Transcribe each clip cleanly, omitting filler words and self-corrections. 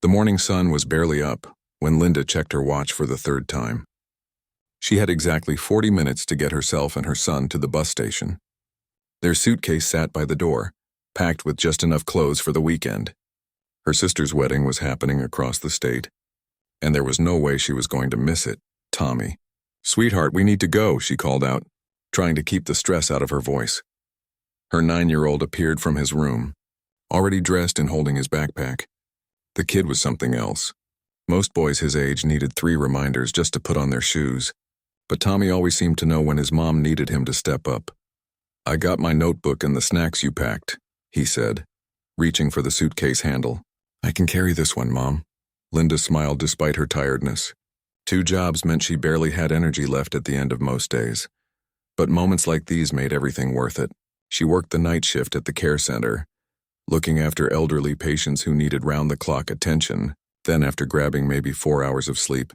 The morning sun was barely up when Linda checked her watch for the third time. She had exactly 40 minutes to get herself and her son to the bus station. Their suitcase sat by the door, packed with just enough clothes for the weekend. Her sister's wedding was happening across the state, and there was no way she was going to miss it. Tommy. "Sweetheart, we need to go," she called out, trying to keep the stress out of her voice. Her 9-year-old appeared from his room, already dressed and holding his backpack. The kid was something else. Most boys his age needed 3 reminders just to put on their shoes, but Tommy always seemed to know when his mom needed him to step up. "I got my notebook and the snacks you packed," he said, reaching for the suitcase handle. "I can carry this one, Mom." Linda smiled despite her tiredness. 2 jobs meant she barely had energy left at the end of most days. But moments like these made everything worth it. She worked the night shift at the care center, looking after elderly patients who needed round-the-clock attention. Then, after grabbing maybe 4 hours of sleep,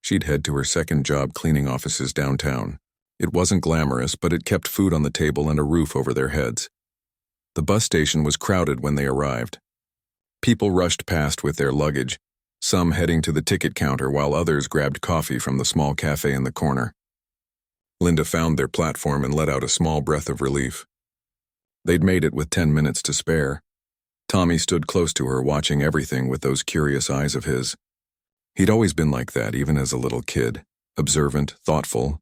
she'd head to her second job cleaning offices downtown. It wasn't glamorous, but it kept food on the table and a roof over their heads. The bus station was crowded when they arrived. People rushed past with their luggage, some heading to the ticket counter while others grabbed coffee from the small cafe in the corner. Linda found their platform and let out a small breath of relief. They'd made it with 10 minutes to spare. Tommy stood close to her, watching everything with those curious eyes of his. He'd always been like that, even as a little kid, observant, thoughtful.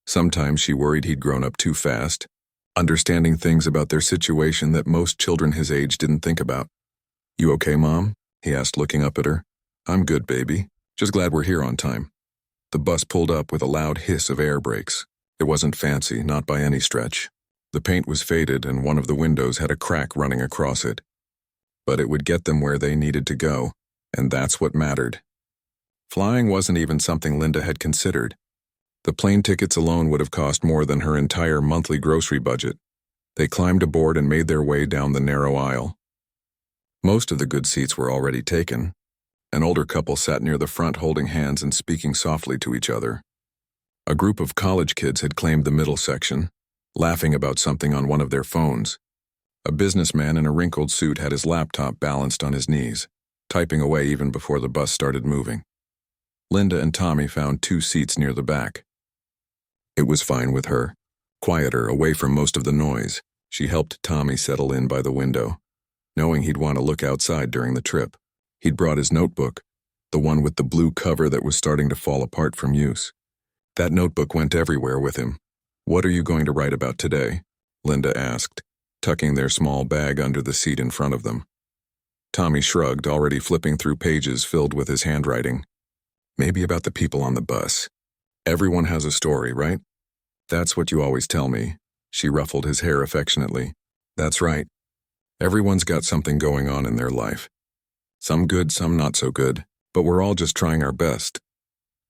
Sometimes she worried he'd grown up too fast, understanding things about their situation that most children his age didn't think about. "You okay, Mom?" he asked, looking up at her. "I'm good, baby. Just glad we're here on time." The bus pulled up with a loud hiss of air brakes. It wasn't fancy, not by any stretch. The paint was faded and one of the windows had a crack running across it. But it would get them where they needed to go, and that's what mattered. Flying wasn't even something Linda had considered. The plane tickets alone would have cost more than her entire monthly grocery budget. They climbed aboard and made their way down the narrow aisle. Most of the good seats were already taken. An older couple sat near the front holding hands and speaking softly to each other. A group of college kids had claimed the middle section, laughing about something on one of their phones. A businessman in a wrinkled suit had his laptop balanced on his knees, typing away even before the bus started moving. Linda and Tommy found 2 seats near the back. It was fine with her. Quieter, away from most of the noise, she helped Tommy settle in by the window, knowing he'd want to look outside during the trip. He'd brought his notebook, the one with the blue cover that was starting to fall apart from use. That notebook went everywhere with him. "What are you going to write about today?" Linda asked, tucking their small bag under the seat in front of them. Tommy shrugged, already flipping through pages filled with his handwriting. "Maybe about the people on the bus. Everyone has a story, right?" "That's what you always tell me." She ruffled his hair affectionately. "That's right. Everyone's got something going on in their life. Some good, some not so good, but we're all just trying our best."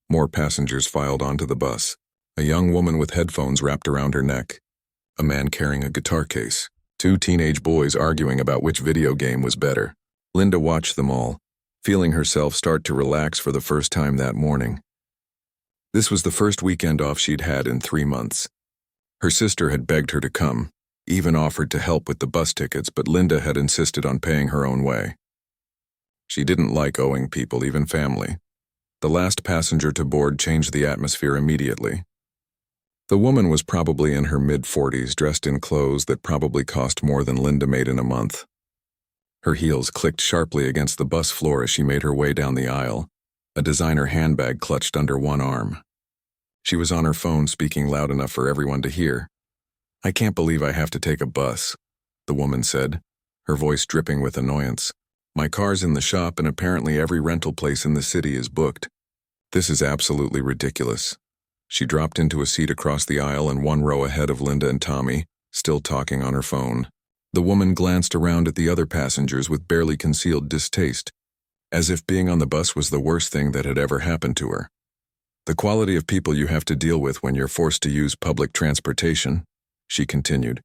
More passengers filed onto the bus. A young woman with headphones wrapped around her neck. A man carrying a guitar case. 2 teenage boys arguing about which video game was better. Linda watched them all, feeling herself start to relax for the first time that morning. This was the first weekend off she'd had in 3 months. Her sister had begged her to come, even offered to help with the bus tickets, but Linda had insisted on paying her own way. She didn't like owing people, even family. The last passenger to board changed the atmosphere immediately. The woman was probably in her mid-40s, dressed in clothes that probably cost more than Linda made in a month. Her heels clicked sharply against the bus floor as she made her way down the aisle, a designer handbag clutched under one arm. She was on her phone, speaking loud enough for everyone to hear. "I can't believe I have to take a bus," the woman said, her voice dripping with annoyance. "My car's in the shop and apparently every rental place in the city is booked. This is absolutely ridiculous." She dropped into a seat across the aisle and 1 row ahead of Linda and Tommy, still talking on her phone. The woman glanced around at the other passengers with barely concealed distaste, as if being on the bus was the worst thing that had ever happened to her. "The quality of people you have to deal with when you're forced to use public transportation," she continued,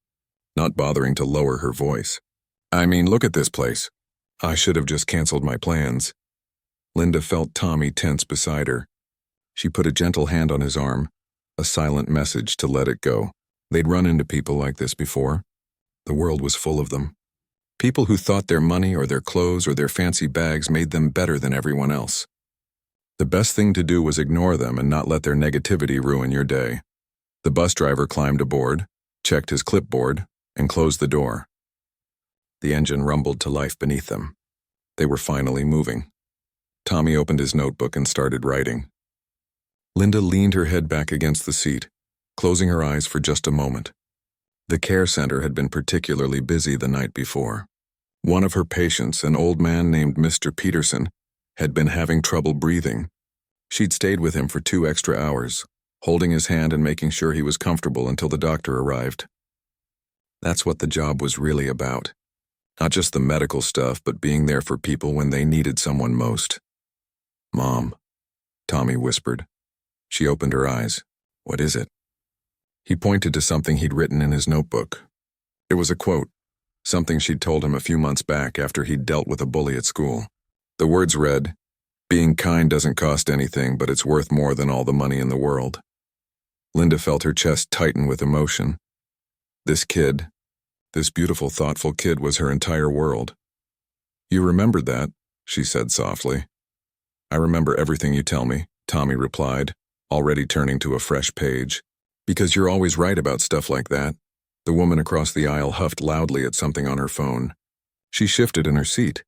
not bothering to lower her voice. "I mean, look at this place. I should have just canceled my plans." Linda felt Tommy tense beside her. She put a gentle hand on his arm, a silent message to let it go. They'd run into people like this before. The world was full of them. People who thought their money or their clothes or their fancy bags made them better than everyone else. The best thing to do was ignore them and not let their negativity ruin your day. The bus driver climbed aboard, checked his clipboard, and closed the door. The engine rumbled to life beneath them. They were finally moving. Tommy opened his notebook and started writing. Linda leaned her head back against the seat, closing her eyes for just a moment. The care center had been particularly busy the night before. One of her patients, an old man named Mr. Peterson, had been having trouble breathing. She'd stayed with him for 2 extra hours, holding his hand and making sure he was comfortable until the doctor arrived. That's what the job was really about. Not just the medical stuff, but being there for people when they needed someone most. "Mom," Tommy whispered. She opened her eyes. "What is it?" He pointed to something he'd written in his notebook. It was a quote, something she'd told him a few months back after he'd dealt with a bully at school. The words read, "Being kind doesn't cost anything, but it's worth more than all the money in the world." Linda felt her chest tighten with emotion. This kid, this beautiful, thoughtful kid, was her entire world. "You remembered that," she said softly. "I remember everything you tell me," Tommy replied, already turning to a fresh page. "Because you're always right about stuff like that." The woman across the aisle huffed loudly at something on her phone. She shifted in her seat,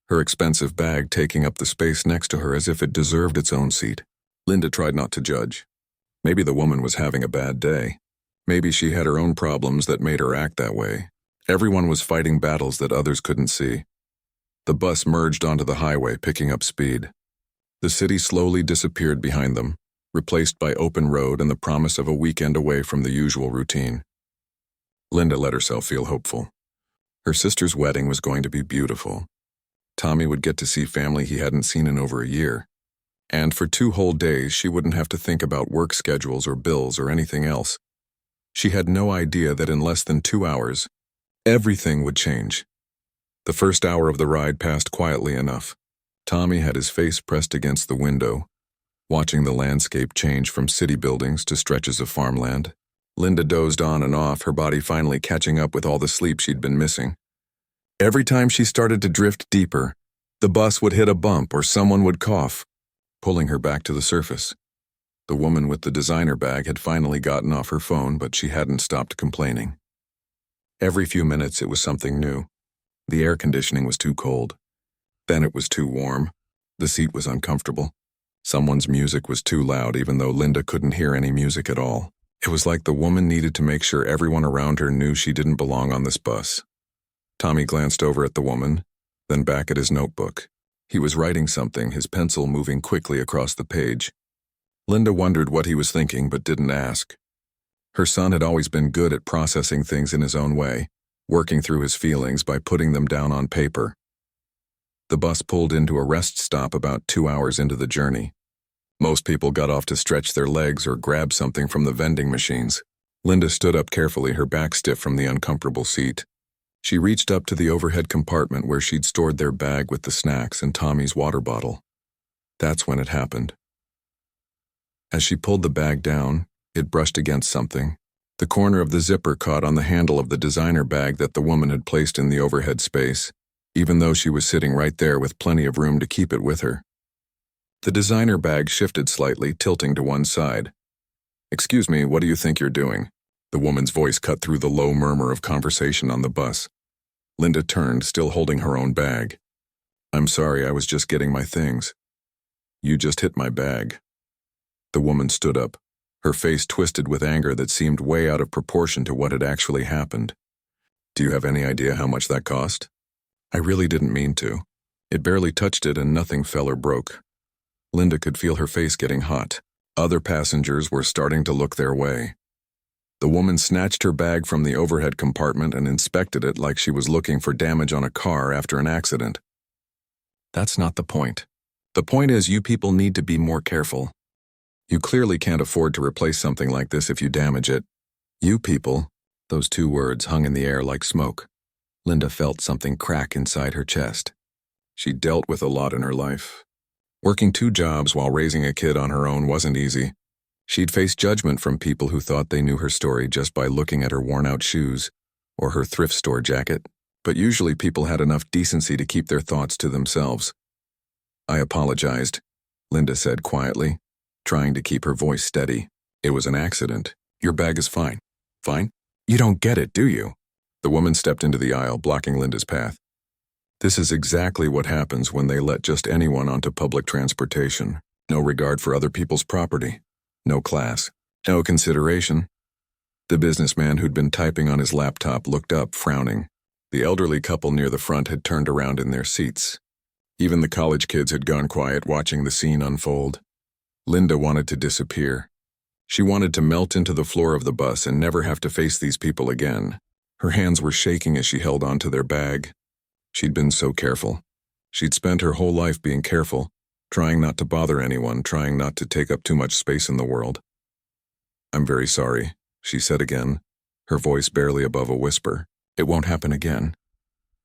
her expensive bag taking up the space next to her as if it deserved its own seat. Linda tried not to judge. Maybe the woman was having a bad day. Maybe she had her own problems that made her act that way. Everyone was fighting battles that others couldn't see. The bus merged onto the highway, picking up speed. The city slowly disappeared behind them, replaced by open road and the promise of a weekend away from the usual routine. Linda let herself feel hopeful. Her sister's wedding was going to be beautiful. Tommy would get to see family he hadn't seen in over a year. And for 2 whole days, she wouldn't have to think about work schedules or bills or anything else. She had no idea that in less than 2 hours, everything would change. The first hour of the ride passed quietly enough. Tommy had his face pressed against the window, watching the landscape change from city buildings to stretches of farmland. Linda dozed on and off, her body finally catching up with all the sleep she'd been missing. Every time she started to drift deeper, the bus would hit a bump or someone would cough, pulling her back to the surface. The woman with the designer bag had finally gotten off her phone, but she hadn't stopped complaining. Every few minutes it was something new. The air conditioning was too cold. Then it was too warm. The seat was uncomfortable. Someone's music was too loud, even though Linda couldn't hear any music at all. It was like the woman needed to make sure everyone around her knew she didn't belong on this bus. Tommy glanced over at the woman, then back at his notebook. He was writing something, his pencil moving quickly across the page. Linda wondered what he was thinking, but didn't ask. Her son had always been good at processing things in his own way, working through his feelings by putting them down on paper. The bus pulled into a rest stop about 2 hours into the journey. Most people got off to stretch their legs or grab something from the vending machines. Linda stood up carefully, her back stiff from the uncomfortable seat. She reached up to the overhead compartment where she'd stored their bag with the snacks and Tommy's water bottle. That's when it happened. As she pulled the bag down, it brushed against something. The corner of the zipper caught on the handle of the designer bag that the woman had placed in the overhead space, even though she was sitting right there with plenty of room to keep it with her. The designer bag shifted slightly, tilting to one side. "Excuse me, what do you think you're doing?" The woman's voice cut through the low murmur of conversation on the bus. Linda turned, still holding her own bag. "I'm sorry, I was just getting my things." "You just hit my bag." The woman stood up, her face twisted with anger that seemed way out of proportion to what had actually happened. "Do you have any idea how much that cost?" "I really didn't mean to. It barely touched it and nothing fell or broke." Linda could feel her face getting hot. Other passengers were starting to look their way. The woman snatched her bag from the overhead compartment and inspected it like she was looking for damage on a car after an accident. "That's not the point. The point is you people need to be more careful. You clearly can't afford to replace something like this if you damage it. You people," those 2 words hung in the air like smoke. Linda felt something crack inside her chest. She dealt with a lot in her life. Working 2 jobs while raising a kid on her own wasn't easy. She'd faced judgment from people who thought they knew her story just by looking at her worn-out shoes or her thrift store jacket. but usually people had enough decency to keep their thoughts to themselves. I apologized, Linda said quietly, trying to keep her voice steady. It was an accident. Your bag is fine. Fine? You don't get it, do you? The woman stepped into the aisle, blocking Linda's path. This is exactly what happens when they let just anyone onto public transportation. No regard for other people's property. No class. No consideration. The businessman who'd been typing on his laptop looked up, frowning. The elderly couple near the front had turned around in their seats. Even the college kids had gone quiet, watching the scene unfold. Linda wanted to disappear. She wanted to melt into the floor of the bus and never have to face these people again. Her hands were shaking as she held onto their bag. She'd been so careful. She'd spent her whole life being careful, trying not to bother anyone, trying not to take up too much space in the world. I'm very sorry, she said again, her voice barely above a whisper. It won't happen again.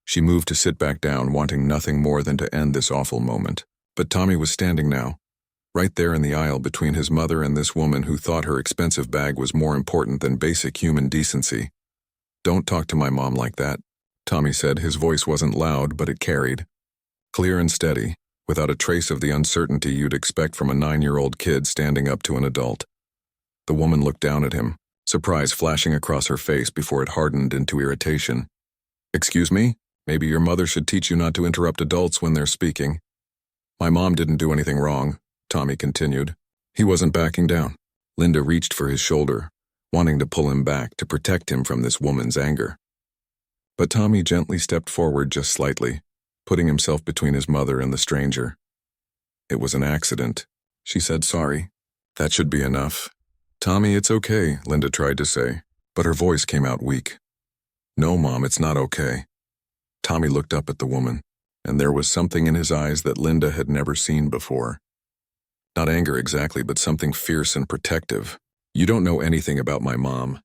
She moved to sit back down, wanting nothing more than to end this awful moment. But Tommy was standing now, right there in the aisle between his mother and this woman who thought her expensive bag was more important than basic human decency. Don't talk to my mom like that, Tommy said. His voice wasn't loud, but it carried. Clear and steady, without a trace of the uncertainty you'd expect from a 9-year-old kid standing up to an adult. The woman looked down at him, surprise flashing across her face before it hardened into irritation. Excuse me? Maybe your mother should teach you not to interrupt adults when they're speaking. My mom didn't do anything wrong, Tommy continued. He wasn't backing down. Linda reached for his shoulder, wanting to pull him back to protect him from this woman's anger. But Tommy gently stepped forward just slightly, putting himself between his mother and the stranger. It was an accident, she said. Sorry. That should be enough. Tommy, it's okay, Linda tried to say, but her voice came out weak. No, Mom, it's not okay. Tommy looked up at the woman, and there was something in his eyes that Linda had never seen before. Not anger exactly, but something fierce and protective. You don't know anything about my mom.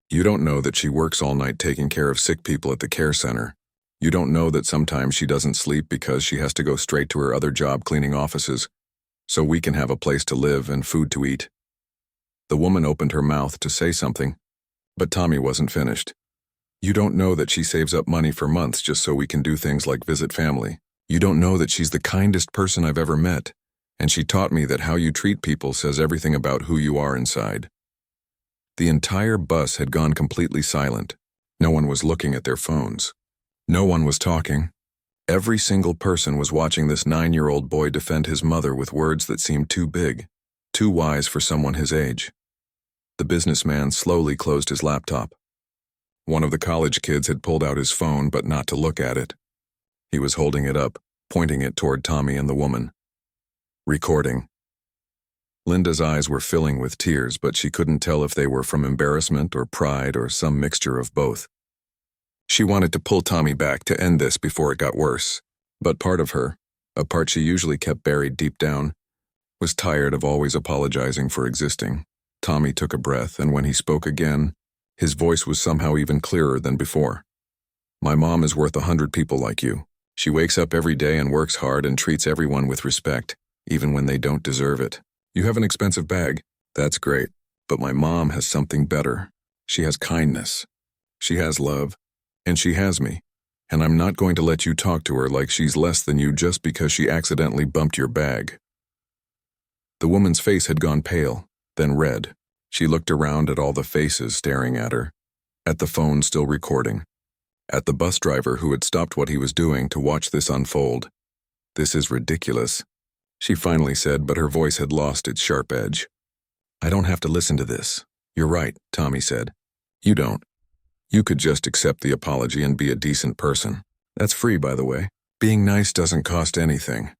You don't know that she works all night taking care of sick people at the care center. You don't know that sometimes she doesn't sleep because she has to go straight to her other job cleaning offices, so we can have a place to live and food to eat. The woman opened her mouth to say something, but Tommy wasn't finished. You don't know that she saves up money for months just so we can do things like visit family. You don't know that she's the kindest person I've ever met, and she taught me that how you treat people says everything about who you are inside. The entire bus had gone completely silent. No one was looking at their phones. No one was talking. Every single person was watching this 9-year-old boy defend his mother with words that seemed too big, too wise for someone his age. The businessman slowly closed his laptop. One of the college kids had pulled out his phone, but not to look at it. He was holding it up, pointing it toward Tommy and the woman. Recording. Linda's eyes were filling with tears, but she couldn't tell if they were from embarrassment or pride or some mixture of both. She wanted to pull Tommy back to end this before it got worse, but part of her, a part she usually kept buried deep down, was tired of always apologizing for existing. Tommy took a breath, and when he spoke again, his voice was somehow even clearer than before. My mom is worth 100 people like you. She wakes up every day and works hard and treats everyone with respect, even when they don't deserve it. You have an expensive bag. That's great. But my mom has something better. She has kindness. She has love. And she has me. And I'm not going to let you talk to her like she's less than you just because she accidentally bumped your bag. The woman's face had gone pale, then red. She looked around at all the faces staring at her, at the phone still recording, at the bus driver who had stopped what he was doing to watch this unfold. This is ridiculous, she finally said, but her voice had lost its sharp edge. I don't have to listen to this. You're right, Tommy said. You don't. You could just accept the apology and be a decent person. That's free, by the way. Being nice doesn't cost anything.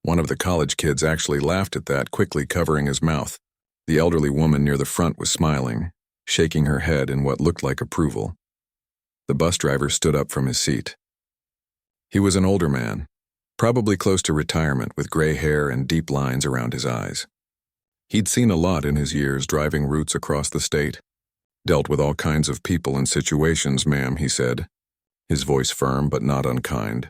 One of the college kids actually laughed at that, quickly covering his mouth. The elderly woman near the front was smiling, shaking her head in what looked like approval. The bus driver stood up from his seat. He was an older man, probably close to retirement, with gray hair and deep lines around his eyes. He'd seen a lot in his years driving routes across the state. Dealt with all kinds of people and situations, ma'am, he said, his voice firm but not unkind.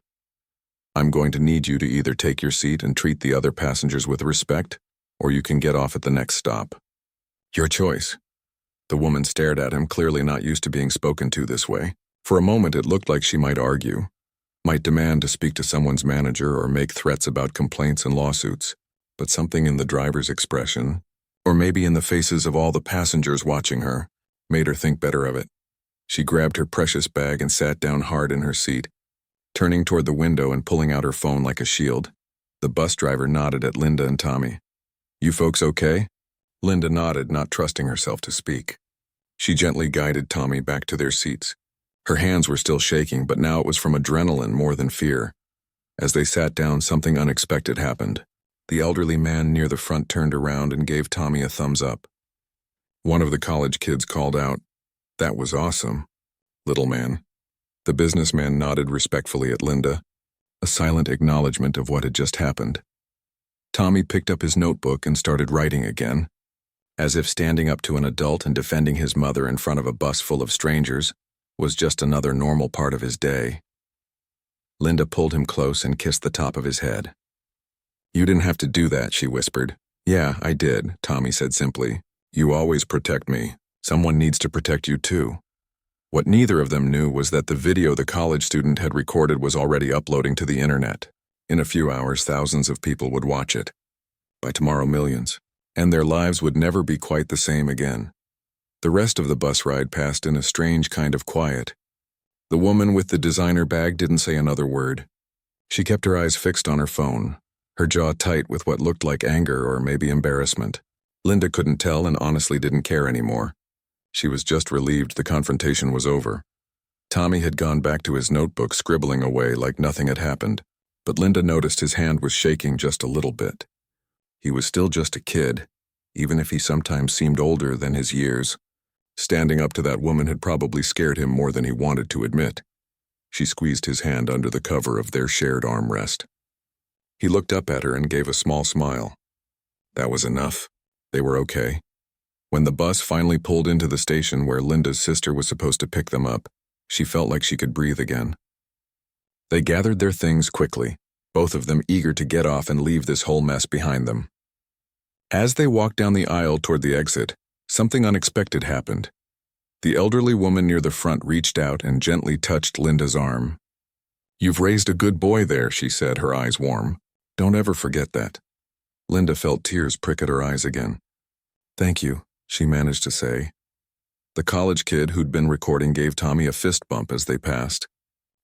I'm going to need you to either take your seat and treat the other passengers with respect, or you can get off at the next stop. Your choice. The woman stared at him, clearly not used to being spoken to this way. For a moment it looked like she might argue, might demand to speak to someone's manager or make threats about complaints and lawsuits, but something in the driver's expression, or maybe in the faces of all the passengers watching her, made her think better of it. She grabbed her precious bag and sat down hard in her seat, turning toward the window and pulling out her phone like a shield. The bus driver nodded at Linda and Tommy. "You folks okay?" Linda nodded, not trusting herself to speak. She gently guided Tommy back to their seats. Her hands were still shaking, but now it was from adrenaline more than fear. As they sat down, something unexpected happened. The elderly man near the front turned around and gave Tommy a thumbs up. One of the college kids called out, "That was awesome, little man." The businessman nodded respectfully at Linda, a silent acknowledgement of what had just happened. Tommy picked up his notebook and started writing again, as if standing up to an adult and defending his mother in front of a bus full of strangers was just another normal part of his day. Linda pulled him close and kissed the top of his head. "You didn't have to do that," she whispered. "Yeah, I did," Tommy said simply. "You always protect me. Someone needs to protect you too." What neither of them knew was that the video the college student had recorded was already uploading to the internet. In a few hours, thousands of people would watch it. By tomorrow, millions. And their lives would never be quite the same again. The rest of the bus ride passed in a strange kind of quiet. The woman with the designer bag didn't say another word. She kept her eyes fixed on her phone, her jaw tight with what looked like anger or maybe embarrassment. Linda couldn't tell and honestly didn't care anymore. She was just relieved the confrontation was over. Tommy had gone back to his notebook, scribbling away like nothing had happened, but Linda noticed his hand was shaking just a little bit. He was still just a kid, even if he sometimes seemed older than his years. Standing up to that woman had probably scared him more than he wanted to admit. She squeezed his hand under the cover of their shared armrest. He looked up at her and gave a small smile. That was enough. They were okay. When the bus finally pulled into the station where Linda's sister was supposed to pick them up, she felt like she could breathe again. They gathered their things quickly, both of them eager to get off and leave this whole mess behind them. As they walked down the aisle toward the exit, something unexpected happened. The elderly woman near the front reached out and gently touched Linda's arm. "You've raised a good boy there," she said, her eyes warm. "Don't ever forget that." Linda felt tears prick at her eyes again. "Thank you," she managed to say. The college kid who'd been recording gave Tommy a fist bump as they passed.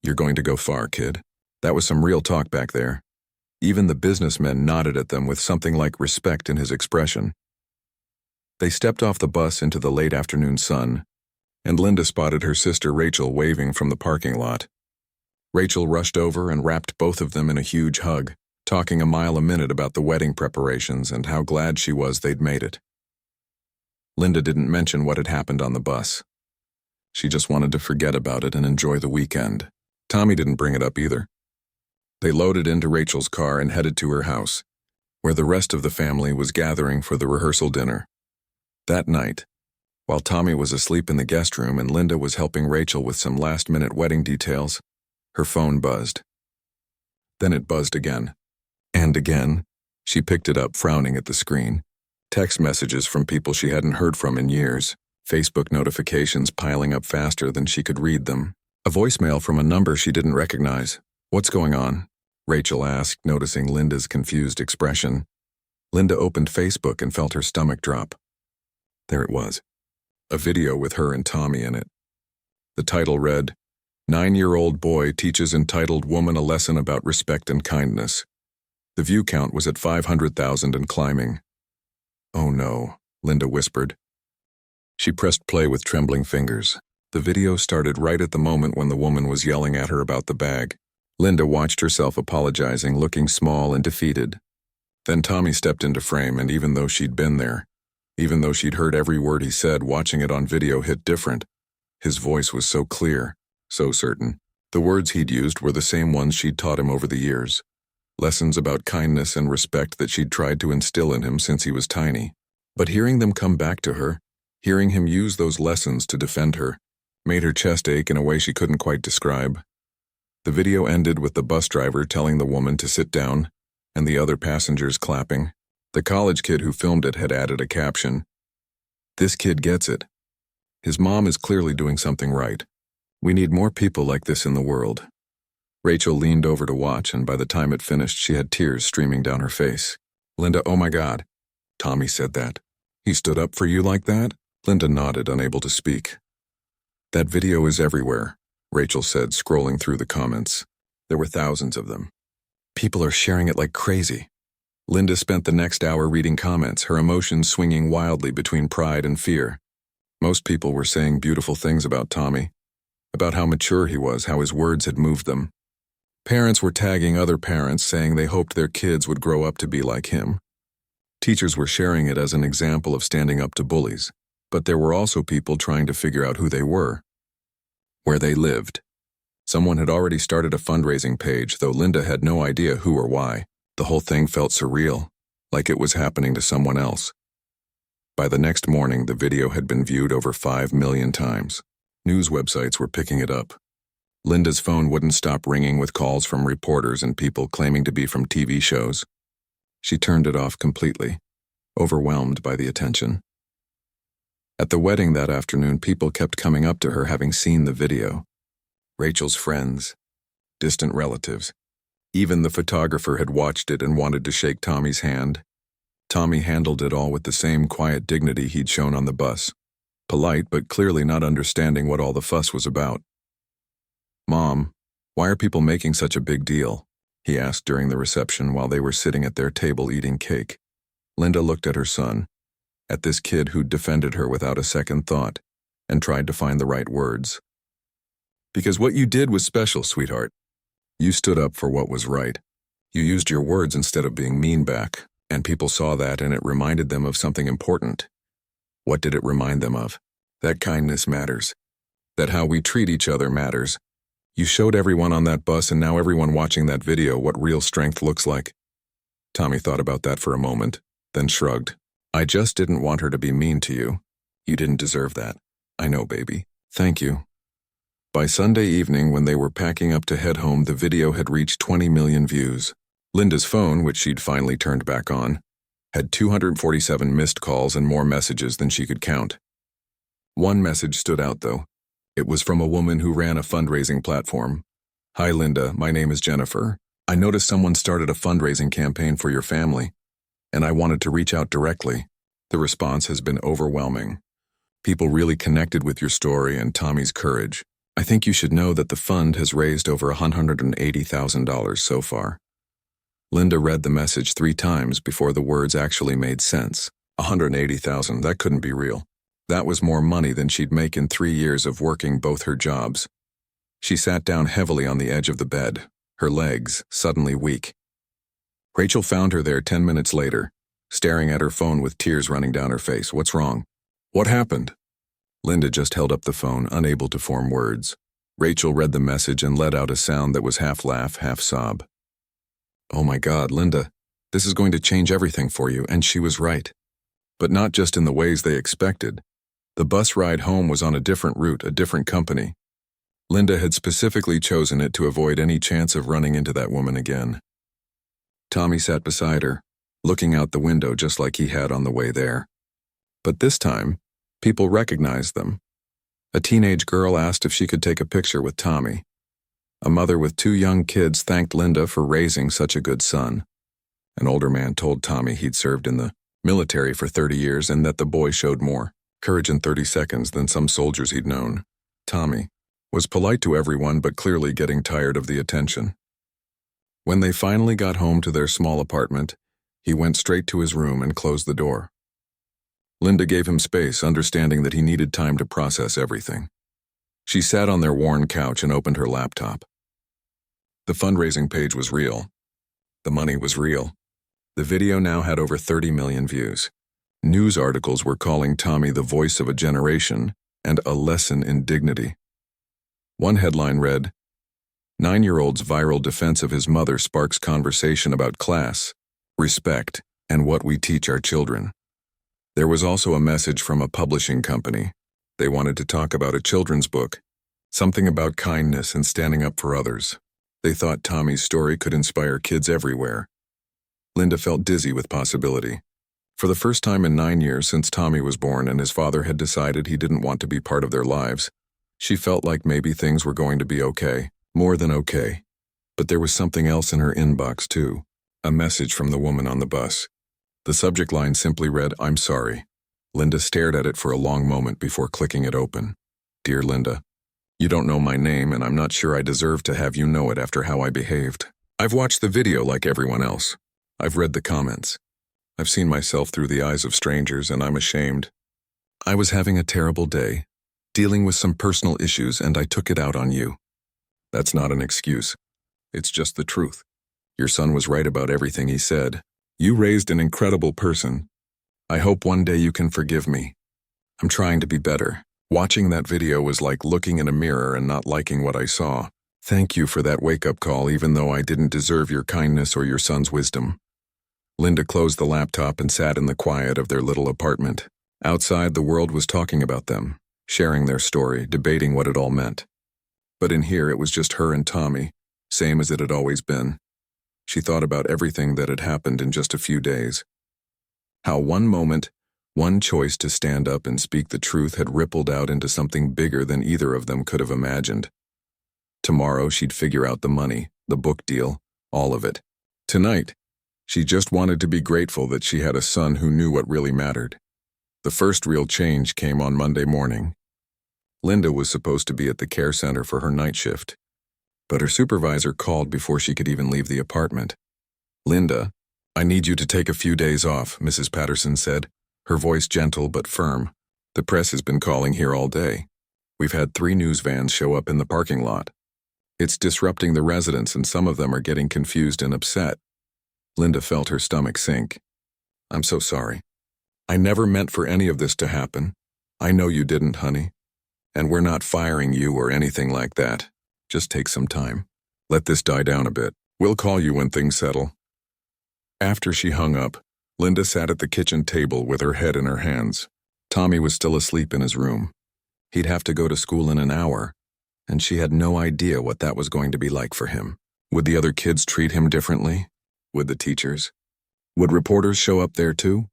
"You're going to go far, kid." That was some real talk back there. Even the businessmen nodded at them with something like respect in his expression. They stepped off the bus into the late afternoon sun, and Linda spotted her sister Rachel waving from the parking lot. Rachel rushed over and wrapped both of them in a huge hug, talking a mile a minute about the wedding preparations and how glad she was they'd made it. Linda didn't mention what had happened on the bus. She just wanted to forget about it and enjoy the weekend. Tommy didn't bring it up either. They loaded into Rachel's car and headed to her house, where the rest of the family was gathering for the rehearsal dinner. That night, while Tommy was asleep in the guest room and Linda was helping Rachel with some last-minute wedding details, her phone buzzed. Then it buzzed again. And again. She picked it up, frowning at the screen. Text messages from people she hadn't heard from in years. Facebook notifications piling up faster than she could read them. A voicemail from a number she didn't recognize. "What's going on?" Rachel asked, noticing Linda's confused expression. Linda opened Facebook and felt her stomach drop. There it was. A video with her and Tommy in it. The title read, "9-year-old boy teaches entitled woman a lesson about respect and kindness." The view count was at 500,000 and climbing. "Oh no," Linda whispered. She pressed play with trembling fingers. The video started right at the moment when the woman was yelling at her about the bag. Linda watched herself apologizing, looking small and defeated. Then Tommy stepped into frame, and even though she'd been there, even though she'd heard every word he said, watching it on video hit different. His voice was so clear, so certain. The words he'd used were the same ones she'd taught him over the years. Lessons about kindness and respect that she'd tried to instill in him since he was tiny. But hearing them come back to her, hearing him use those lessons to defend her, made her chest ache in a way she couldn't quite describe. The video ended with the bus driver telling the woman to sit down, and the other passengers clapping. The college kid who filmed it had added a caption. "This kid gets it. His mom is clearly doing something right." We need more people like this in the world. Rachel leaned over to watch, and by the time it finished, she had tears streaming down her face. Linda, oh my God. Tommy said that. He stood up for you like that? Linda nodded, unable to speak. That video is everywhere, Rachel said, scrolling through the comments. There were thousands of them. People are sharing it like crazy. Linda spent the next hour reading comments, her emotions swinging wildly between pride and fear. Most people were saying beautiful things about Tommy, about how mature he was, how his words had moved them. Parents were tagging other parents, saying they hoped their kids would grow up to be like him. Teachers were sharing it as an example of standing up to bullies, but there were also people trying to figure out who they were, where they lived. Someone had already started a fundraising page, though Linda had no idea who or why. The whole thing felt surreal, like it was happening to someone else. By the next morning, the video had been viewed over 5 million times. News websites were picking it up. Linda's phone wouldn't stop ringing with calls from reporters and people claiming to be from TV shows. She turned it off completely, overwhelmed by the attention. At the wedding that afternoon, people kept coming up to her having seen the video. Rachel's friends, distant relatives. Even the photographer had watched it and wanted to shake Tommy's hand. Tommy handled it all with the same quiet dignity he'd shown on the bus. Polite, but clearly not understanding what all the fuss was about. Mom, why are people making such a big deal? He asked during the reception while they were sitting at their table eating cake. Linda looked at her son, at this kid who'd defended her without a second thought, and tried to find the right words. Because what you did was special, sweetheart. You stood up for what was right. You used your words instead of being mean back, and people saw that, and it reminded them of something important. What did it remind them of? That kindness matters. That how we treat each other matters. You showed everyone on that bus, and now everyone watching that video, what real strength looks like. Tommy thought about that for a moment, then shrugged. I just didn't want her to be mean to you. You didn't deserve that. I know, baby. Thank you. By Sunday evening, when they were packing up to head home, the video had reached 20 million views. Linda's phone, which she'd finally turned back on, had 247 missed calls and more messages than she could count. One message stood out, though. It was from a woman who ran a fundraising platform. Hi, Linda. My name is Jennifer. I noticed someone started a fundraising campaign for your family, and I wanted to reach out directly. The response has been overwhelming. People really connected with your story and Tommy's courage. I think you should know that the fund has raised over $180,000 so far. Linda read the message 3 times before the words actually made sense. $180,000, that couldn't be real. That was more money than she'd make in 3 years of working both her jobs. She sat down heavily on the edge of the bed, her legs suddenly weak. Rachel found her there 10 minutes later, staring at her phone with tears running down her face. What's wrong? What happened? Linda just held up the phone, unable to form words. Rachel read the message and let out a sound that was half laugh, half sob. Oh my God, Linda, this is going to change everything for you, and she was right. But not just in the ways they expected. The bus ride home was on a different route, a different company. Linda had specifically chosen it to avoid any chance of running into that woman again. Tommy sat beside her, looking out the window just like he had on the way there. But this time, people recognized them. A teenage girl asked if she could take a picture with Tommy. A mother with 2 young kids thanked Linda for raising such a good son. An older man told Tommy he'd served in the military for 30 years and that the boy showed more courage in 30 seconds than some soldiers he'd known. Tommy was polite to everyone, but clearly getting tired of the attention. When they finally got home to their small apartment, he went straight to his room and closed the door. Linda gave him space, understanding that he needed time to process everything. She sat on their worn couch and opened her laptop. The fundraising page was real. The money was real. The video now had over 30 million views. News articles were calling Tommy the voice of a generation and a lesson in dignity. One headline read, 9-year-old's viral defense of his mother sparks conversation about class, respect, and what we teach our children. There was also a message from a publishing company. They wanted to talk about a children's book, something about kindness and standing up for others. They thought Tommy's story could inspire kids everywhere. Linda felt dizzy with possibility. For the first time in 9 years since Tommy was born and his father had decided he didn't want to be part of their lives, She felt like maybe things were going to be okay, more than okay. But there was something else in her inbox too, a message from the woman on the bus. The subject line simply read, "I'm sorry." Linda stared at it for a long moment before clicking it open. "Dear Linda, you don't know my name and I'm not sure I deserve to have you know it after how I behaved. I've watched the video like everyone else. I've read the comments. I've seen myself through the eyes of strangers and I'm ashamed. I was having a terrible day, dealing with some personal issues, and I took it out on you. That's not an excuse. It's just the truth. Your son was right about everything he said. You raised an incredible person. I hope one day you can forgive me. I'm trying to be better. Watching that video was like looking in a mirror and not liking what I saw. Thank you for that wake-up call, even though I didn't deserve your kindness or your son's wisdom." Linda closed the laptop and sat in the quiet of their little apartment. Outside, the world was talking about them, sharing their story, debating what it all meant. But in here, it was just her and Tommy, same as it had always been. She thought about everything that had happened in just a few days. How one moment, one choice to stand up and speak the truth had rippled out into something bigger than either of them could have imagined. Tomorrow, she'd figure out the money, the book deal, all of it. Tonight, she just wanted to be grateful that she had a son who knew what really mattered. The first real change came on Monday morning. Linda was supposed to be at the care center for her night shift, but her supervisor called before she could even leave the apartment. "Linda, I need you to take a few days off," Mrs. Patterson said, her voice gentle but firm. "The press has been calling here all day. We've had 3 news vans show up in the parking lot. It's disrupting the residents and some of them are getting confused and upset." Linda felt her stomach sink. "I'm so sorry. I never meant for any of this to happen. I know you didn't, honey. And we're not firing you or anything like that. Just take some time. Let this die down a bit. We'll call you when things settle." After she hung up, Linda sat at the kitchen table with her head in her hands. Tommy was still asleep in his room. He'd have to go to school in an hour, and she had no idea what that was going to be like for him. Would the other kids treat him differently? Would the teachers? Would reporters show up there too?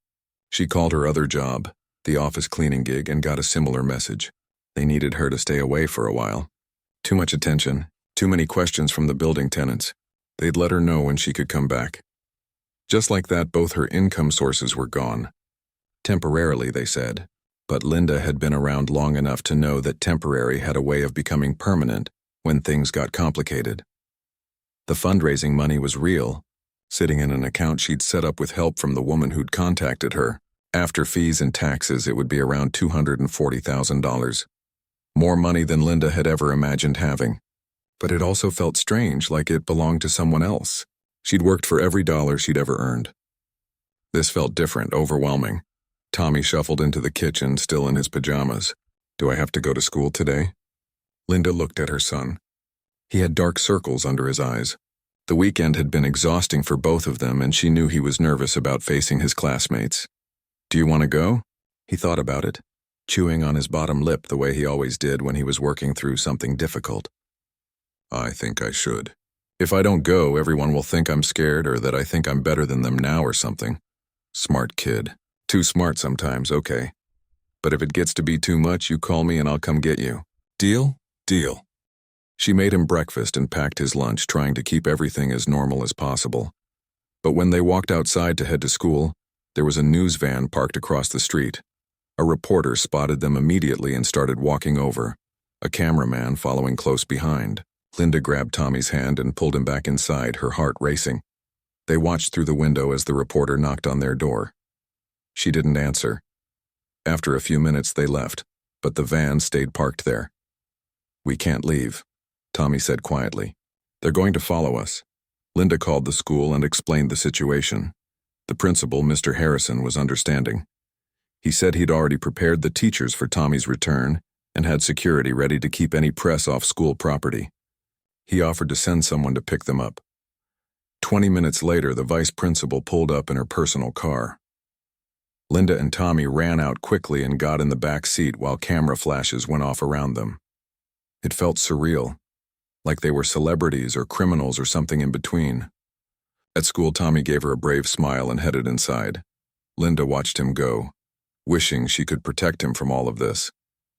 She called her other job, the office cleaning gig, and got a similar message. They needed her to stay away for a while. Too much attention, too many questions from the building tenants. They'd let her know when she could come back. Just like that, both her income sources were gone. Temporarily, they said, but Linda had been around long enough to know that temporary had a way of becoming permanent when things got complicated. The fundraising money was real, sitting in an account she'd set up with help from the woman who'd contacted her. After fees and taxes, it would be around $240,000. More money than Linda had ever imagined having. But it also felt strange, like it belonged to someone else. She'd worked for every dollar she'd ever earned. This felt different, overwhelming. Tommy shuffled into the kitchen, still in his pajamas. "Do I have to go to school today?" Linda looked at her son. He had dark circles under his eyes. The weekend had been exhausting for both of them, and she knew he was nervous about facing his classmates. "Do you want to go?" He thought about it, chewing on his bottom lip the way he always did when he was working through something difficult. "I think I should. If I don't go, everyone will think I'm scared or that I think I'm better than them now or something. Smart kid. Too smart sometimes, okay. But if it gets to be too much, you call me and I'll come get you. Deal?" "Deal." She made him breakfast and packed his lunch, trying to keep everything as normal as possible. But when they walked outside to head to school, there was a news van parked across the street. A reporter spotted them immediately and started walking over, a cameraman following close behind. Linda grabbed Tommy's hand and pulled him back inside, her heart racing. They watched through the window as the reporter knocked on their door. She didn't answer. After a few minutes, they left, but the van stayed parked there. "We can't leave," Tommy said quietly. "They're going to follow us." Linda called the school and explained the situation. The principal, Mr. Harrison, was understanding. He said he'd already prepared the teachers for Tommy's return and had security ready to keep any press off school property. He offered to send someone to pick them up. 20 minutes later, the vice principal pulled up in her personal car. Linda and Tommy ran out quickly and got in the back seat while camera flashes went off around them. It felt surreal, like they were celebrities or criminals or something in between. At school, Tommy gave her a brave smile and headed inside. Linda watched him go, wishing she could protect him from all of this.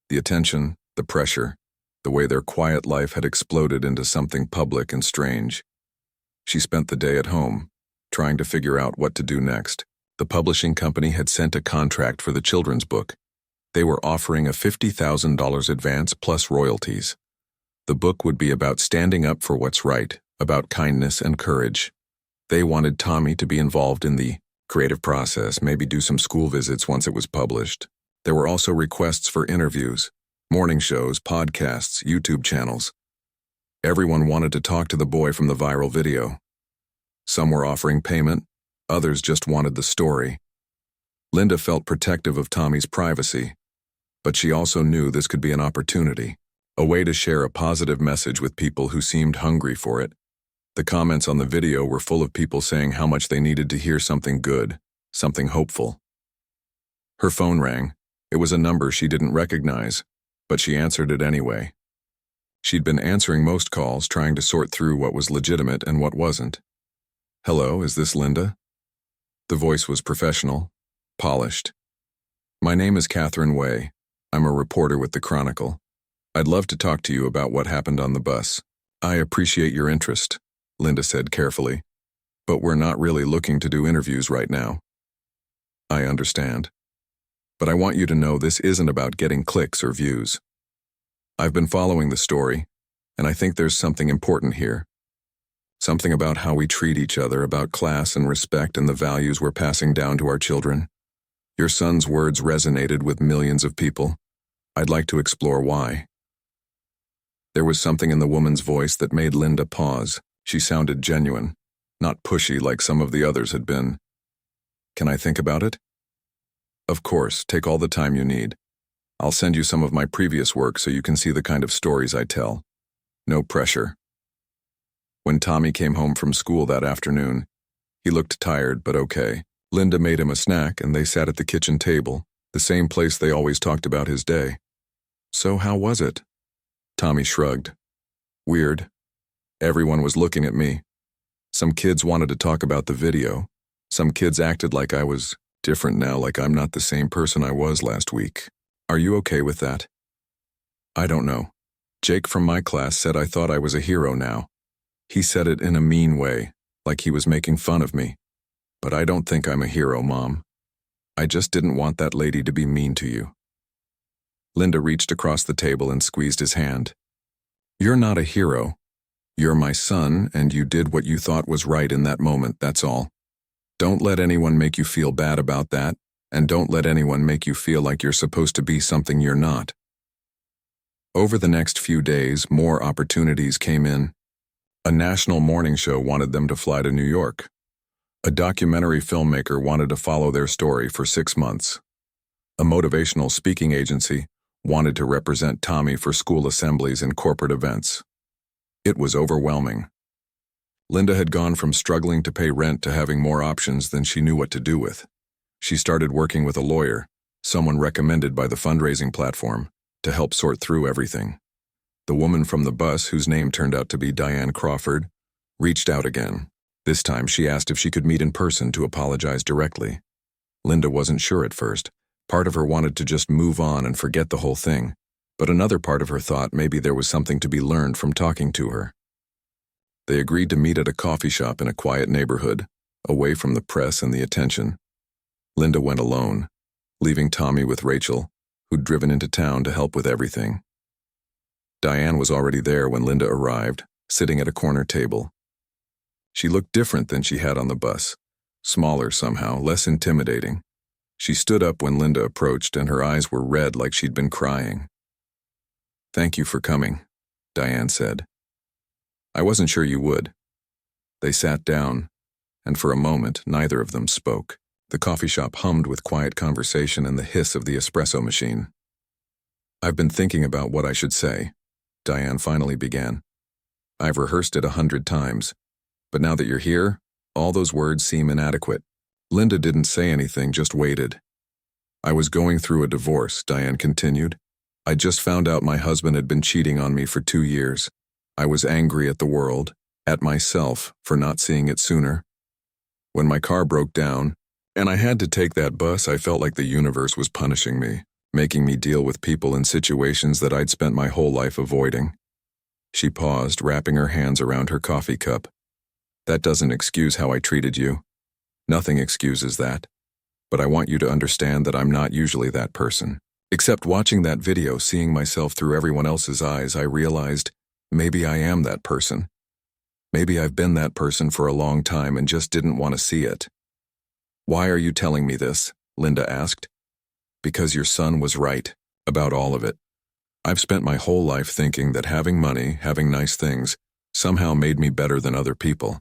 The attention, the pressure, the way their quiet life had exploded into something public and strange. She spent the day at home, trying to figure out what to do next. The publishing company had sent a contract for the children's book. They were offering a $50,000 advance plus royalties. The book would be about standing up for what's right, about kindness and courage. They wanted Tommy to be involved in the creative process, maybe do some school visits once it was published. There were also requests for interviews, morning shows, podcasts, YouTube channels. Everyone wanted to talk to the boy from the viral video. Some were offering payment, others just wanted the story. Linda felt protective of Tommy's privacy, but she also knew this could be an opportunity, a way to share a positive message with people who seemed hungry for it. The comments on the video were full of people saying how much they needed to hear something good, something hopeful. Her phone rang. It was a number she didn't recognize, but she answered it anyway. She'd been answering most calls, trying to sort through what was legitimate and what wasn't. "Hello, is this Linda?" The voice was professional, polished. "My name is Catherine Way. I'm a reporter with the Chronicle. I'd love to talk to you about what happened on the bus." "I appreciate your interest," Linda said carefully, "but we're not really looking to do interviews right now." "I understand. But I want you to know this isn't about getting clicks or views. I've been following the story, and I think there's something important here. Something about how we treat each other, about class and respect and the values we're passing down to our children. Your son's words resonated with millions of people. I'd like to explore why." There was something in the woman's voice that made Linda pause. She sounded genuine, not pushy like some of the others had been. "Can I think about it?" "Of course, take all the time you need. I'll send you some of my previous work so you can see the kind of stories I tell. No pressure." When Tommy came home from school that afternoon, he looked tired but okay. Linda made him a snack and they sat at the kitchen table, the same place they always talked about his day. "So how was it?" Tommy shrugged. "Weird. Everyone was looking at me. Some kids wanted to talk about the video. Some kids acted like I was different now, like I'm not the same person I was last week. Are you okay with that?" "I don't know. Jake from my class said I thought I was a hero now. He said it in a mean way, like he was making fun of me. But I don't think I'm a hero, Mom. I just didn't want that lady to be mean to you." Linda reached across the table and squeezed his hand. "You're not a hero. You're my son, and you did what you thought was right in that moment, that's all. Don't let anyone make you feel bad about that, and don't let anyone make you feel like you're supposed to be something you're not." Over the next few days, more opportunities came in. A national morning show wanted them to fly to New York. A documentary filmmaker wanted to follow their story for 6 months. A motivational speaking agency wanted to represent Tommy for school assemblies and corporate events. It was overwhelming. Linda had gone from struggling to pay rent to having more options than she knew what to do with. She started working with a lawyer, someone recommended by the fundraising platform, to help sort through everything. The woman from the bus, whose name turned out to be Diane Crawford, reached out again. This time she asked if she could meet in person to apologize directly. Linda wasn't sure at first. Part of her wanted to just move on and forget the whole thing, but another part of her thought maybe there was something to be learned from talking to her. They agreed to meet at a coffee shop in a quiet neighborhood, away from the press and the attention. Linda went alone, leaving Tommy with Rachel, who'd driven into town to help with everything. Diane was already there when Linda arrived, sitting at a corner table. She looked different than she had on the bus, smaller somehow, less intimidating. She stood up when Linda approached, and her eyes were red like she'd been crying. "Thank you for coming," Diane said. "I wasn't sure you would." They sat down, and for a moment, neither of them spoke. The coffee shop hummed with quiet conversation and the hiss of the espresso machine. "I've been thinking about what I should say," Diane finally began. "I've rehearsed it 100 times, but now that you're here, all those words seem inadequate." Linda didn't say anything, just waited. "I was going through a divorce," Diane continued. "I just found out my husband had been cheating on me for 2 years. I was angry at the world, at myself for not seeing it sooner. When my car broke down, and I had to take that bus, I felt like the universe was punishing me. making me deal with people in situations that I'd spent my whole life avoiding. She paused, wrapping her hands around her coffee cup. That doesn't excuse how I treated you. Nothing excuses that. But I want you to understand that I'm not usually that person. Except watching that video, seeing myself through everyone else's eyes, I realized maybe I am that person. Maybe I've been that person for a long time and just didn't want to see it. Why are you telling me this? Linda asked. Because your son was right about all of it. I've spent my whole life thinking that having money, having nice things, somehow made me better than other people.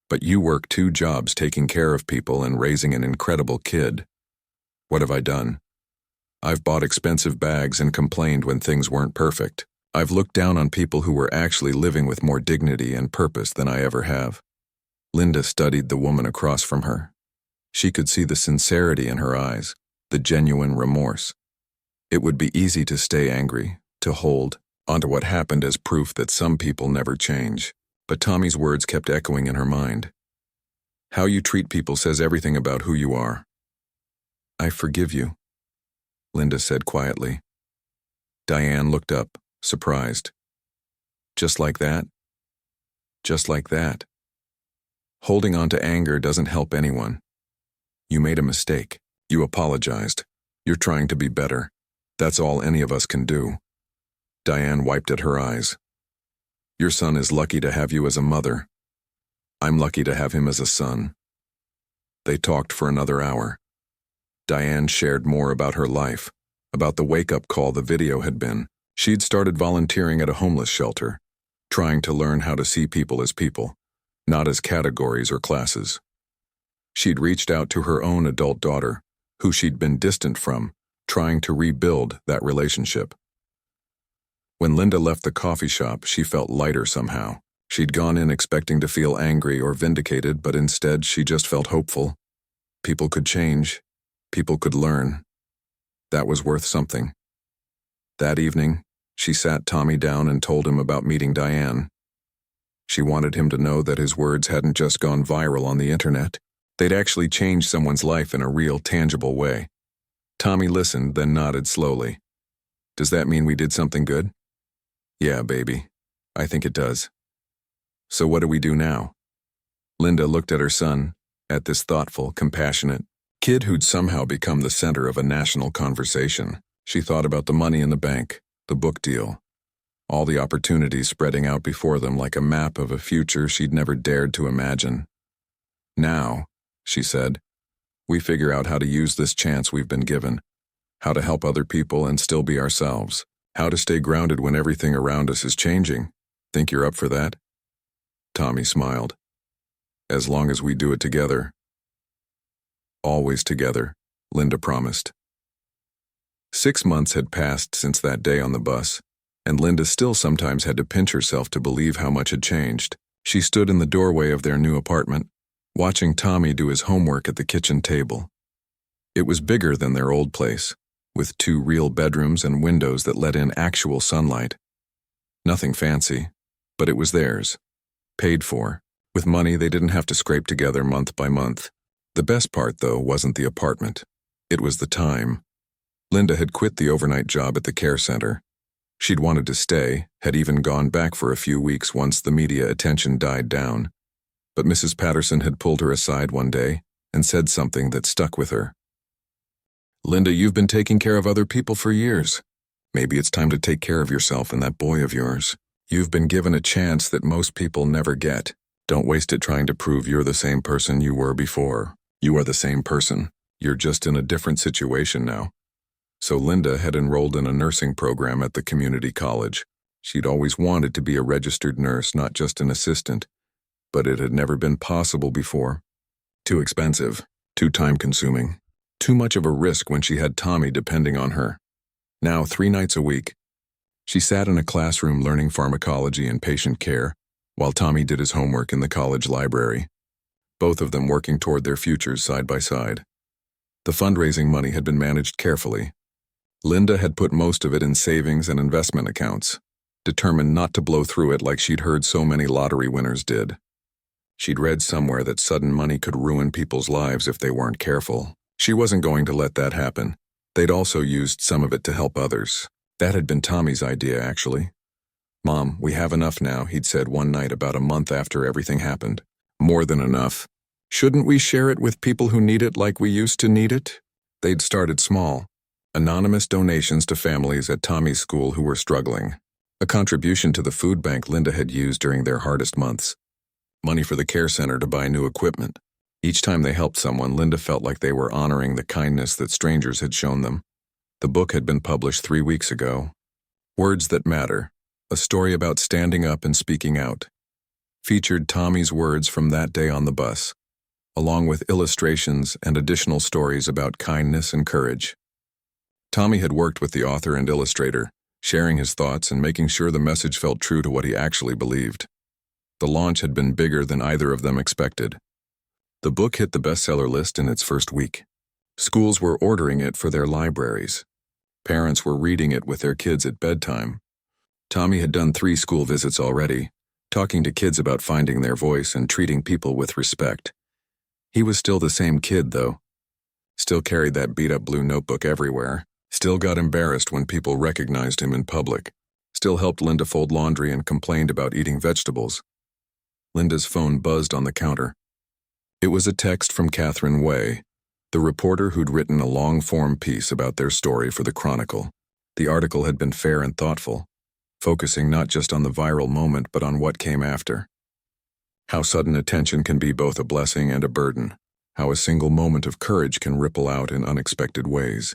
But you work 2 jobs taking care of people and raising an incredible kid. What have I done? I've bought expensive bags and complained when things weren't perfect. I've looked down on people who were actually living with more dignity and purpose than I ever have. Linda studied the woman across from her. She could see the sincerity in her eyes, the genuine remorse. It would be easy to stay angry, to hold onto what happened as proof that some people never change. But Tommy's words kept echoing in her mind. How you treat people says everything about who you are. I forgive you, Linda said quietly. Diane looked up, surprised. Just like that? Just like that. Holding on to anger doesn't help anyone. You made a mistake. You apologized. You're trying to be better. That's all any of us can do. Diane wiped at her eyes. Your son is lucky to have you as a mother. I'm lucky to have him as a son. They talked for another hour. Diane shared more about her life, about the wake-up call the video had been. She'd started volunteering at a homeless shelter, trying to learn how to see people as people, not as categories or classes. She'd reached out to her own adult daughter, who she'd been distant from, trying to rebuild that relationship. When Linda left the coffee shop, she felt lighter somehow. She'd gone in expecting to feel angry or vindicated, but instead she just felt hopeful. People could change. People could learn. That was worth something. That evening, she sat Tommy down and told him about meeting Diane. She wanted him to know that his words hadn't just gone viral on the internet. They'd actually changed someone's life in a real, tangible way. Tommy listened, then nodded slowly. Does that mean we did something good? Yeah, baby. I think it does. So what do we do now? Linda looked at her son, at this thoughtful, compassionate kid who'd somehow become the center of a national conversation. She thought about the money in the bank, the book deal, all the opportunities spreading out before them like a map of a future she'd never dared to imagine. Now, she said, we figure out how to use this chance we've been given, how to help other people and still be ourselves. How to stay grounded when everything around us is changing. Think you're up for that? Tommy smiled. As long as we do it together. Always together, Linda promised. 6 months had passed since that day on the bus, and Linda still sometimes had to pinch herself to believe how much had changed. She stood in the doorway of their new apartment, watching Tommy do his homework at the kitchen table. It was bigger than their old place, with 2 real bedrooms and windows that let in actual sunlight. Nothing fancy, but it was theirs. Paid for, with money they didn't have to scrape together month by month. The best part, though, wasn't the apartment. It was the time. Linda had quit the overnight job at the care center. She'd wanted to stay, had even gone back for a few weeks once the media attention died down. But Mrs. Patterson had pulled her aside one day and said something that stuck with her. Linda, you've been taking care of other people for years. Maybe it's time to take care of yourself and that boy of yours. You've been given a chance that most people never get. Don't waste it trying to prove you're the same person you were before. You are the same person. You're just in a different situation now. So Linda had enrolled in a nursing program at the community college. She'd always wanted to be a registered nurse, not just an assistant. But it had never been possible before. Too expensive, too time-consuming. Too much of a risk when she had Tommy depending on her. Now, 3 nights a week, she sat in a classroom learning pharmacology and patient care, while Tommy did his homework in the college library, both of them working toward their futures side by side. The fundraising money had been managed carefully. Linda had put most of it in savings and investment accounts, determined not to blow through it like she'd heard so many lottery winners did. She'd read somewhere that sudden money could ruin people's lives if they weren't careful. She wasn't going to let that happen. They'd also used some of it to help others. That had been Tommy's idea, actually. "Mom, we have enough now," he'd said one night about a month after everything happened. "More than enough. Shouldn't we share it with people who need it like we used to need it?" They'd started small. Anonymous donations to families at Tommy's school who were struggling. A contribution to the food bank Linda had used during their hardest months. Money for the care center to buy new equipment. Each time they helped someone, Linda felt like they were honoring the kindness that strangers had shown them. The book had been published 3 weeks ago. Words That Matter, a story about standing up and speaking out. Featured Tommy's words from that day on the bus, along with illustrations and additional stories about kindness and courage. Tommy had worked with the author and illustrator, sharing his thoughts and making sure the message felt true to what he actually believed. The launch had been bigger than either of them expected. The book hit the bestseller list in its first week. Schools were ordering it for their libraries. Parents were reading it with their kids at bedtime. Tommy had done 3 school visits already, talking to kids about finding their voice and treating people with respect. He was still the same kid, though. Still carried that beat-up blue notebook everywhere. Still got embarrassed when people recognized him in public. Still helped Linda fold laundry and complained about eating vegetables. Linda's phone buzzed on the counter. It was a text from Catherine Way, the reporter who'd written a long-form piece about their story for the Chronicle. The article had been fair and thoughtful, focusing not just on the viral moment but on what came after. How sudden attention can be both a blessing and a burden. How a single moment of courage can ripple out in unexpected ways.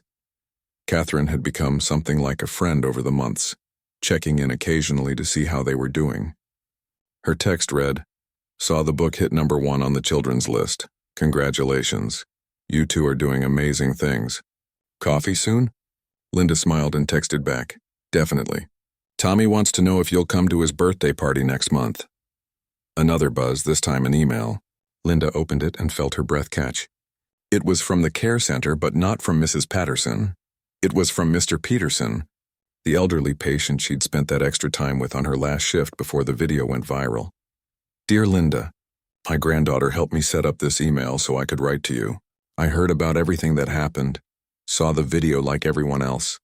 Catherine had become something like a friend over the months, checking in occasionally to see how they were doing. Her text read, "Saw the book hit #1 on the children's list. Congratulations. You two are doing amazing things. Coffee soon?" Linda smiled and texted back, "Definitely. Tommy wants to know if you'll come to his birthday party next month." Another buzz, this time an email. Linda opened it and felt her breath catch. It was from the care center, but not from Mrs. Patterson. It was from Mr. Peterson, the elderly patient she'd spent that extra time with on her last shift before the video went viral. "Dear Linda, my granddaughter helped me set up this email so I could write to you. I heard about everything that happened, saw the video like everyone else.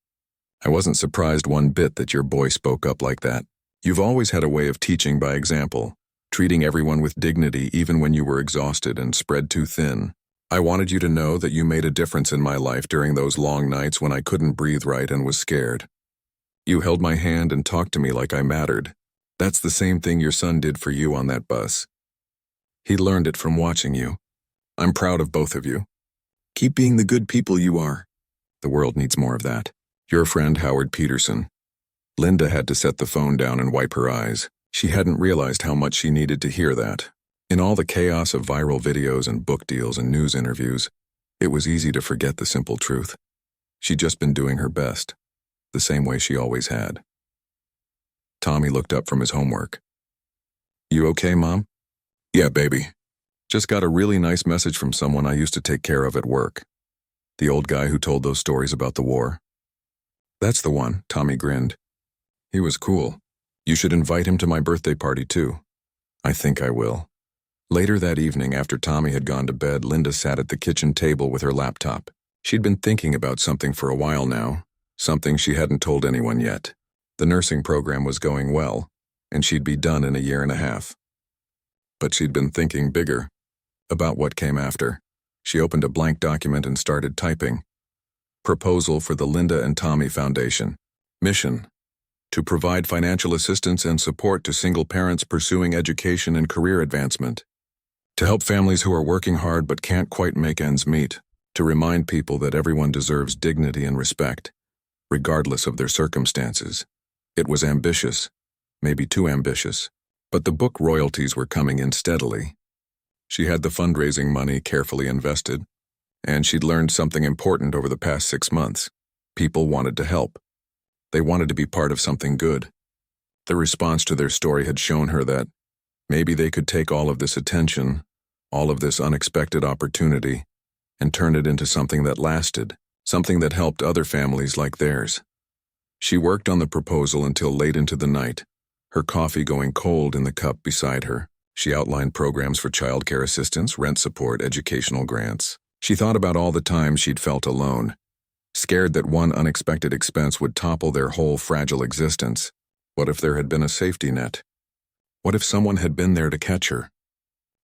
I wasn't surprised one bit that your boy spoke up like that. You've always had a way of teaching by example, treating everyone with dignity even when you were exhausted and spread too thin. I wanted you to know that you made a difference in my life during those long nights when I couldn't breathe right and was scared. You held my hand and talked to me like I mattered. That's the same thing your son did for you on that bus. He learned it from watching you. I'm proud of both of you. Keep being the good people you are. The world needs more of that. Your friend Howard Peterson." Linda had to set the phone down and wipe her eyes. She hadn't realized how much she needed to hear that. In all the chaos of viral videos and book deals and news interviews, it was easy to forget the simple truth. She'd just been doing her best, the same way she always had. Tommy looked up from his homework. "You okay, Mom?" "Yeah, baby. Just got a really nice message from someone I used to take care of at work. The old guy who told those stories about the war." "That's the one," Tommy grinned. "He was cool. You should invite him to my birthday party, too." "I think I will." Later that evening, after Tommy had gone to bed, Linda sat at the kitchen table with her laptop. She'd been thinking about something for a while now, something she hadn't told anyone yet. The nursing program was going well, and she'd be done in a 1.5 years. But she'd been thinking bigger, about what came after. She opened a blank document and started typing. Proposal for the Linda and Tommy Foundation. Mission: to provide financial assistance and support to single parents pursuing education and career advancement. To help families who are working hard but can't quite make ends meet. To remind people that everyone deserves dignity and respect, regardless of their circumstances. It was ambitious, maybe too ambitious, but the book royalties were coming in steadily. She had the fundraising money carefully invested, and she'd learned something important over the past 6 months. People wanted to help. They wanted to be part of something good. The response to their story had shown her that maybe they could take all of this attention, all of this unexpected opportunity, and turn it into something that lasted, something that helped other families like theirs. She worked on the proposal until late into the night, her coffee going cold in the cup beside her. She outlined programs for childcare assistance, rent support, educational grants. She thought about all the times she'd felt alone, scared that one unexpected expense would topple their whole fragile existence. What if there had been a safety net? What if someone had been there to catch her?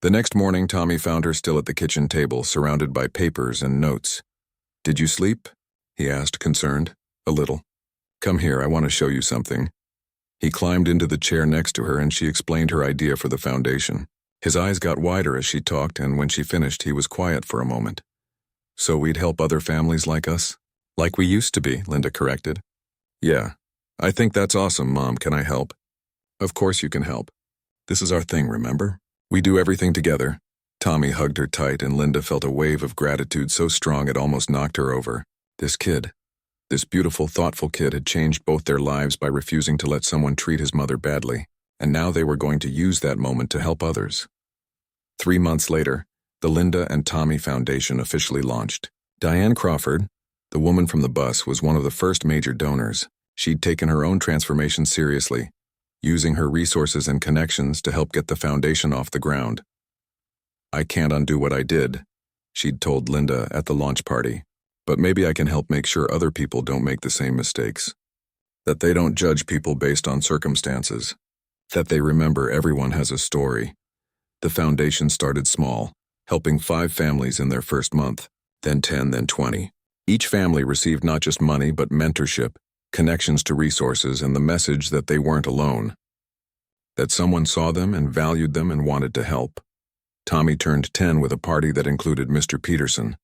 The next morning, Tommy found her still at the kitchen table, surrounded by papers and notes. "Did you sleep?" he asked, concerned. "A little. Come here, I want to show you something." He climbed into the chair next to her and she explained her idea for the foundation. His eyes got wider as she talked, and when she finished, he was quiet for a moment. "So we'd help other families like us?" "Like we used to be," Linda corrected. "Yeah. I think that's awesome, Mom. Can I help?" "Of course you can help. This is our thing, remember? We do everything together." Tommy hugged her tight, and Linda felt a wave of gratitude so strong it almost knocked her over. This kid, this beautiful, thoughtful kid, had changed both their lives by refusing to let someone treat his mother badly, and now they were going to use that moment to help others. 3 months later, the Linda and Tommy Foundation officially launched. Diane Crawford, the woman from the bus, was one of the first major donors. She'd taken her own transformation seriously, using her resources and connections to help get the foundation off the ground. "I can't undo what I did," she'd told Linda at the launch party, "but maybe I can help make sure other people don't make the same mistakes. That they don't judge people based on circumstances. That they remember everyone has a story." The foundation started small, helping 5 families in their first month, then 10, then 20. Each family received not just money but mentorship, connections to resources, and the message that they weren't alone. That someone saw them and valued them and wanted to help. Tommy turned 10 with a party that included Mr. Peterson,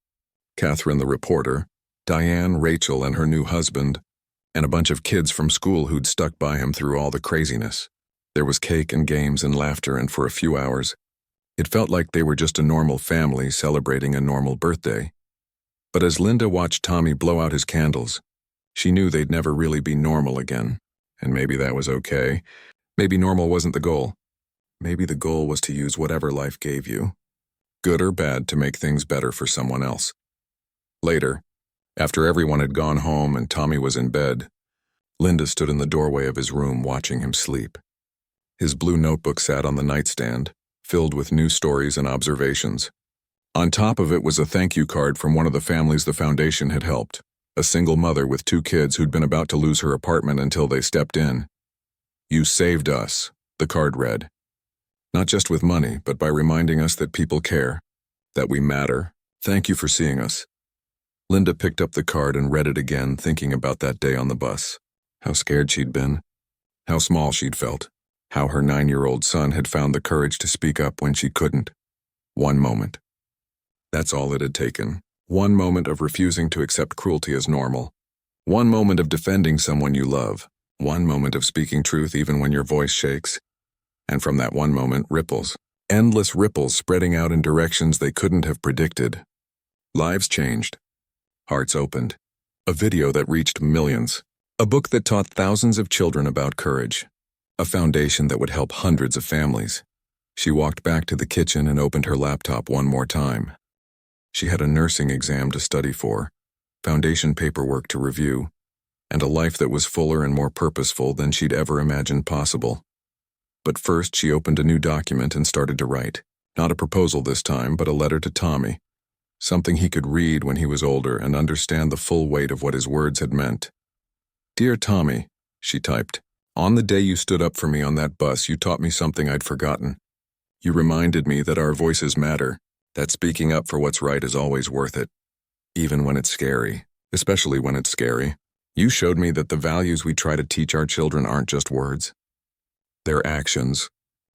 Catherine the reporter, Diane, Rachel, and her new husband, and a bunch of kids from school who'd stuck by him through all the craziness. There was cake and games and laughter, and for a few hours, it felt like they were just a normal family celebrating a normal birthday. But as Linda watched Tommy blow out his candles, she knew they'd never really be normal again. And maybe that was okay. Maybe normal wasn't the goal. Maybe the goal was to use whatever life gave you, good or bad, to make things better for someone else. Later, after everyone had gone home and Tommy was in bed, Linda stood in the doorway of his room watching him sleep. His blue notebook sat on the nightstand, filled with new stories and observations. On top of it was a thank you card from one of the families the foundation had helped, a single mother with 2 kids who'd been about to lose her apartment until they stepped in. "You saved us," the card read. "Not just with money, but by reminding us that people care, that we matter. Thank you for seeing us." Linda picked up the card and read it again, thinking about that day on the bus. How scared she'd been. How small she'd felt. How her 9-year-old son had found the courage to speak up when she couldn't. One moment. That's all it had taken. One moment of refusing to accept cruelty as normal. One moment of defending someone you love. One moment of speaking truth even when your voice shakes. And from that one moment, ripples. Endless ripples spreading out in directions they couldn't have predicted. Lives changed. Hearts opened. A video that reached millions. A book that taught thousands of children about courage. A foundation that would help hundreds of families. She walked back to the kitchen and opened her laptop one more time. She had a nursing exam to study for, foundation paperwork to review, and a life that was fuller and more purposeful than she'd ever imagined possible. But first, she opened a new document and started to write. Not a proposal this time, but a letter to Tommy. Something he could read when he was older and understand the full weight of what his words had meant. "Dear Tommy," she typed, "on the day you stood up for me on that bus, you taught me something I'd forgotten. You reminded me that our voices matter, that speaking up for what's right is always worth it, even when it's scary, especially when it's scary. You showed me that the values we try to teach our children aren't just words. They're actions.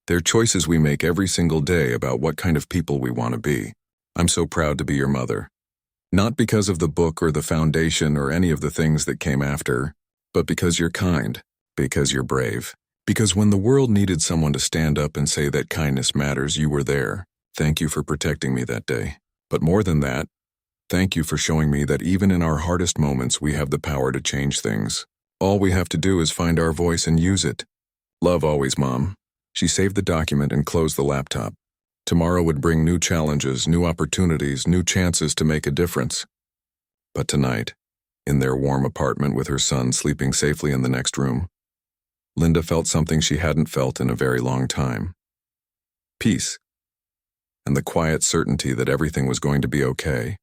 They're choices we make every single day about what kind of people we want to be. I'm so proud to be your mother. Not because of the book or the foundation or any of the things that came after, but because you're kind, because you're brave. Because when the world needed someone to stand up and say that kindness matters, you were there. Thank you for protecting me that day. But more than that, thank you for showing me that even in our hardest moments, we have the power to change things. All we have to do is find our voice and use it. Love always, Mom." She saved the document and closed the laptop. Tomorrow would bring new challenges, new opportunities, new chances to make a difference. But tonight, in their warm apartment with her son sleeping safely in the next room, Linda felt something she hadn't felt in a very long time. Peace. And the quiet certainty that everything was going to be okay.